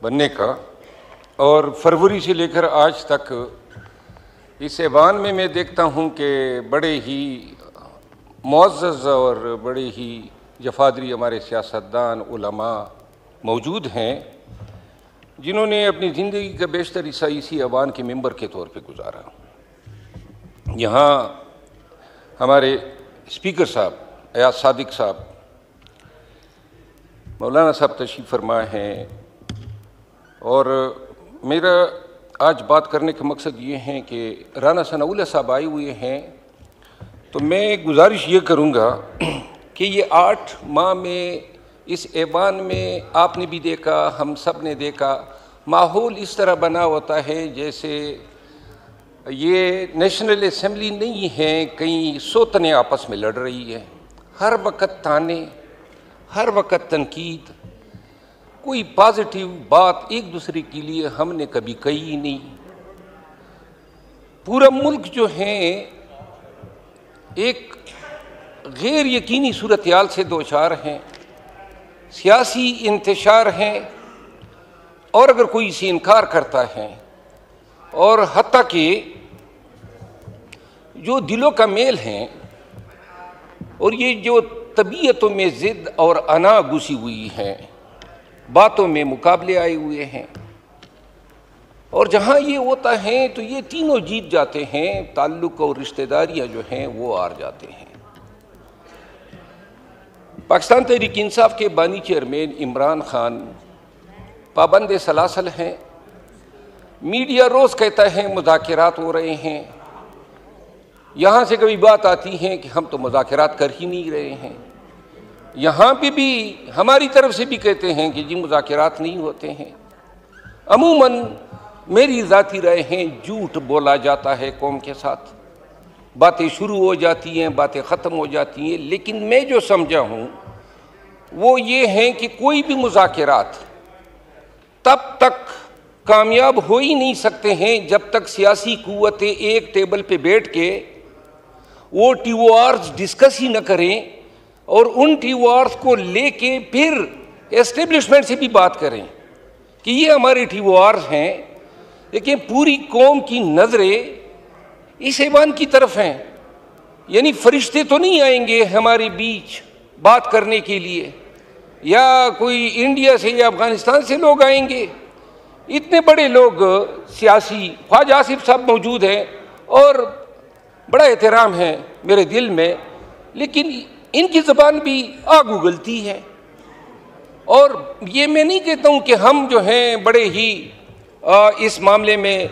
बनने का, और फरवरी से लेकर आज तक इस ऐवान में मैं देखता हूँ कि बड़े ही मुअज़्ज़ज़ और बड़े ही जफादरी हमारे सियासतदान उलमा मौजूद हैं जिन्होंने अपनी ज़िंदगी का बेशतर हिस्सा इसी ऐवान के मेंबर के तौर पे गुजारा। यहाँ हमारे स्पीकर साहब अयाज सादिक साहब, मौलाना साहब तशरीफ़ फरमा हैं, और मेरा आज बात करने का मकसद ये है कि राना सनाउल्लाह साहब आए हुए हैं, तो मैं गुजारिश ये करूँगा कि ये 8 माह में इस ऐवान में आपने भी देखा, हम सब ने देखा, माहौल इस तरह बना होता है जैसे ये नेशनल असम्बली नहीं है, कई सोतने आपस में लड़ रही है। हर वक्त ताने, हर वक्त तनकीद, कोई पॉजिटिव बात एक दूसरे के लिए हमने कभी कही ही नहीं। पूरा मुल्क जो है एक गैर यकीनी सूरत हाल से दोचार हैं, सियासी इंतशार हैं, और अगर कोई इसे इनकार करता है और हत्ता कि जो दिलों का मेल है और ये जो तबीयतों में ज़िद और अना घुसी हुई है, बातों में मुकाबले आए हुए हैं, और जहाँ ये होता है तो ये तीनों जीत जाते हैं, ताल्लुक़ और रिश्तेदारियाँ जो हैं वो हार जाते हैं। पाकिस्तान तहरीक इंसाफ के बानी चेयरमैन इमरान खान पाबंद सलासल हैं। मीडिया रोज़ कहता है मुज़ाकरात हो रहे हैं, यहाँ से कभी बात आती है कि हम तो मुज़ाकरात कर ही नहीं रहे हैं। यहाँ पे भी हमारी तरफ से भी कहते हैं कि जी मुज़ाकरात नहीं होते हैं। अमूमन मेरी ज़ाती राय है, झूठ बोला जाता है कौम के साथ, बातें शुरू हो जाती हैं, बातें ख़त्म हो जाती हैं। लेकिन मैं जो समझा हूँ वो ये है कि कोई भी मुज़ाकरात तब तक कामयाब हो ही नहीं सकते हैं जब तक सियासी कुव्वतें एक टेबल पे बैठ के वो टीओआर्स डिस्कस ही न करें और उन टीओआर्स को लेके फिर एस्टेब्लिशमेंट से भी बात करें कि ये हमारे टीओआर्स हैं। लेकिन पूरी कौम की नज़रें इस ऐवान की तरफ हैं, यानी फरिश्ते तो नहीं आएंगे हमारे बीच बात करने के लिए, या कोई इंडिया से या अफ़गानिस्तान से लोग आएंगे। इतने बड़े लोग सियासी, ख्वाजा आसिफ साहब मौजूद हैं और बड़ा एहतराम है मेरे दिल में, लेकिन इनकी ज़बान भी आग उगलती है। और ये मैं नहीं कहता हूँ कि हम जो हैं बड़े ही इस मामले में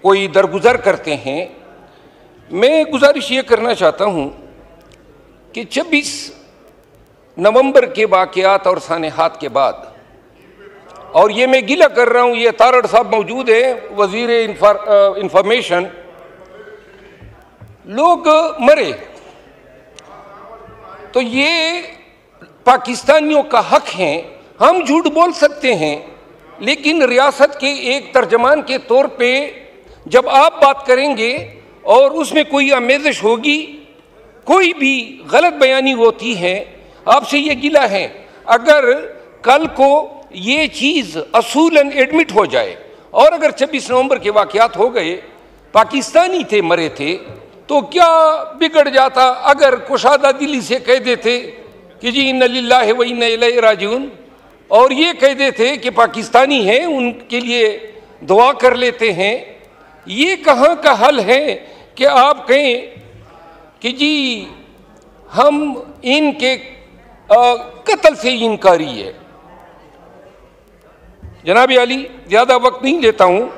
कोई दरगुजर करते हैं। मैं गुजारिश ये करना चाहता हूँ कि 26 नवंबर के वाक़यात और सानेहात के बाद, और ये मैं गिला कर रहा हूँ, ये तारड़ साहब मौजूद है, वज़ीर इंफॉर्मेशन, लोग मरे तो ये पाकिस्तानियों का हक है। हम झूठ बोल सकते हैं, लेकिन रियासत के एक तर्जमान के तौर पे जब आप बात करेंगे और उसमें कोई आमेज़श होगी, कोई भी गलत बयानी होती है, आपसे ये गिला है। अगर कल को ये चीज़ असूलन एडमिट हो जाए और अगर 26 नवंबर के वाक़यात हो गए, पाकिस्तानी थे मरे थे, तो क्या बिगड़ जाता अगर कुशादा दिली से कह देते कि जी इन्ना लिल्लाहि व इन्ना इलैहि राजिऊन, और ये कह देते कि पाकिस्तानी हैं उनके लिए दुआ कर लेते हैं। ये कहाँ का हल है कि आप कहें कि जी हम इनके कत्ल से इनकारी है। जनाब अली, ज़्यादा वक्त नहीं लेता हूँ।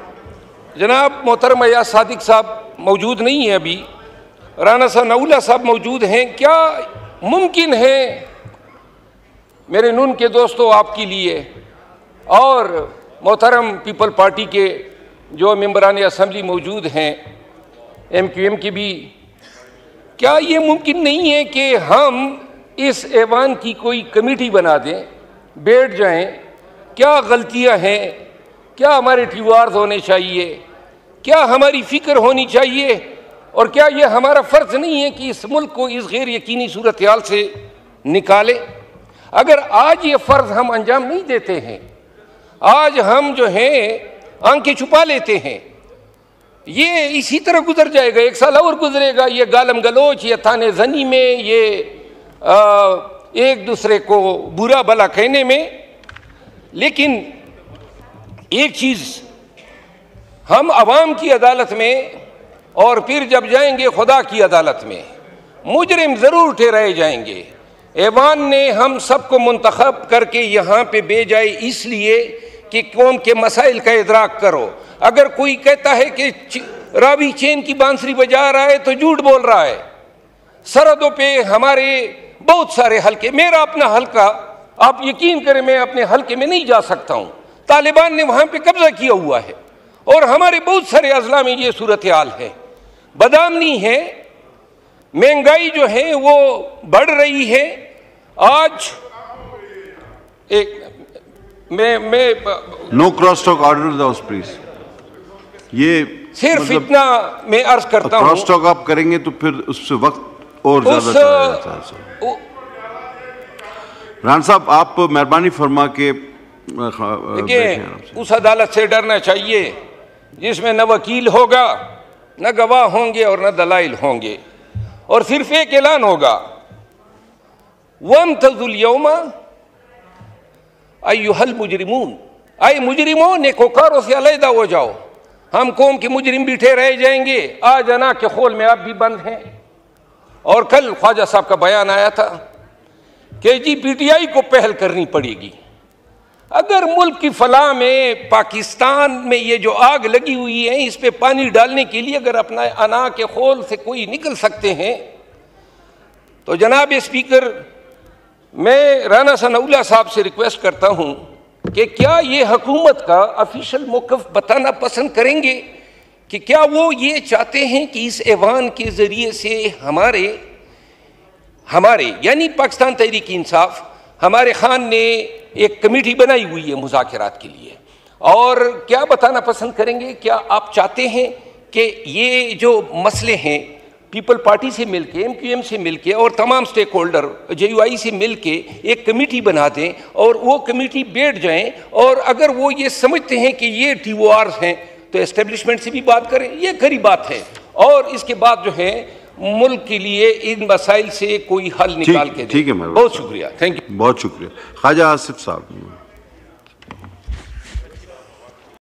जनाब मोहतरम अयाज सादिक साहब मौजूद नहीं है अभी, राना सनाउल्लाह साहब मौजूद हैं। क्या मुमकिन है मेरे नून के दोस्तों आपके लिए और मोहतरम पीपल पार्टी के जो मेंबरान असम्बली मौजूद हैं, MQM के भी, क्या ये मुमकिन नहीं है कि हम इस ऐवान की कोई कमेटी बना दें, बैठ जाएं, क्या गलतियां हैं, क्या हमारे टीओआर्स होने चाहिए, क्या हमारी फ़िक्र होनी चाहिए, और क्या ये हमारा फ़र्ज़ नहीं है कि इस मुल्क को इस गैर यकीनी सूरत हाल से निकाले। अगर आज ये फ़र्ज हम अंजाम नहीं देते हैं, आज हम जो हैं आंखें छुपा लेते हैं, ये इसी तरह गुजर जाएगा, 1 साल और गुजरेगा ये गालम गलोच, ये थाने जनी में, ये एक दूसरे को बुरा भला कहने में। लेकिन एक चीज़, हम अवाम की अदालत में और फिर जब जाएंगे खुदा की अदालत में, मुजरिम ज़रूर ठहराए जाएंगे। ऐवान ने हम सबको मुंतखब करके यहाँ पे भेजा है इसलिए कि कौम के मसाइल का इदराक करो। अगर कोई कहता है कि रावी चैन की बांसुरी बजा रहा है तो झूठ बोल रहा है। सरहदों पे हमारे बहुत सारे हल्के, मेरा अपना हल्का, आप यकीन करें मैं अपने हल्के में नहीं जा सकता हूँ, तालिबान ने वहाँ पे कब्जा किया हुआ है और हमारे बहुत सारे अजला में ये सूरत हाल है। बदआमनी है, महंगाई जो है वो बढ़ रही है। आज एक मैं no cross talk order house please. ये सिर्फ मतलब इतना मैं अर्ज करता हूँ, क्रॉस टॉक आप करेंगे तो फिर उससे वक्त और ज्यादा चला जाता है। रान साहब आप मेहरबानी फरमा के उस अदालत से डरना चाहिए जिसमें न वकील होगा, न गवाह होंगे और न दलाइल होंगे, और सिर्फ एक ऐलान होगा, वम्तज़ुल यौमा अय्युहल मुजरिमून, आए मुजरिमों नेकोकारों से अलहदा हो जाओ, हम कौम के मुजरिम भी ठहराए जाएंगे। आज अना के खोल में आप भी बंद हैं। और कल ख्वाजा साहब का बयान आया था कि जी PTI को पहल करनी पड़ेगी। अगर मुल्क की फलाह में, पाकिस्तान में ये जो आग लगी हुई है, इस पे पानी डालने के लिए अगर अपना अना के खोल से कोई निकल सकते हैं तो जनाब स्पीकर, मैं राना सनाउल्लाह साहब से रिक्वेस्ट करता हूँ कि क्या ये हुकूमत का ऑफिशियल मौक़िफ़ बताना पसंद करेंगे कि क्या वो ये चाहते हैं कि इस ऐवान के ज़रिए से हमारे यानी पाकिस्तान तहरीक इंसाफ, हमारे खान ने एक कमेटी बनाई हुई है मुज़ाकरात के लिए, और क्या बताना पसंद करेंगे, क्या आप चाहते हैं कि ये जो मसले हैं पीपल पार्टी से मिलके, MQM से मिलके और तमाम स्टेक होल्डर JUI से मिलके एक कमेटी बना दें और वो कमेटी बैठ जाएं, और अगर वो ये समझते हैं कि ये TORs हैं तो एस्टेब्लिशमेंट से भी बात करें, ये खरी बात है, और इसके बाद जो है मुल्क के लिए इन मसाइल से कोई हल निकाल के दें। ठीक है, बहुत शुक्रिया, थैंक यू। बहुत शुक्रिया। ख्वाजा आसिफ साहब।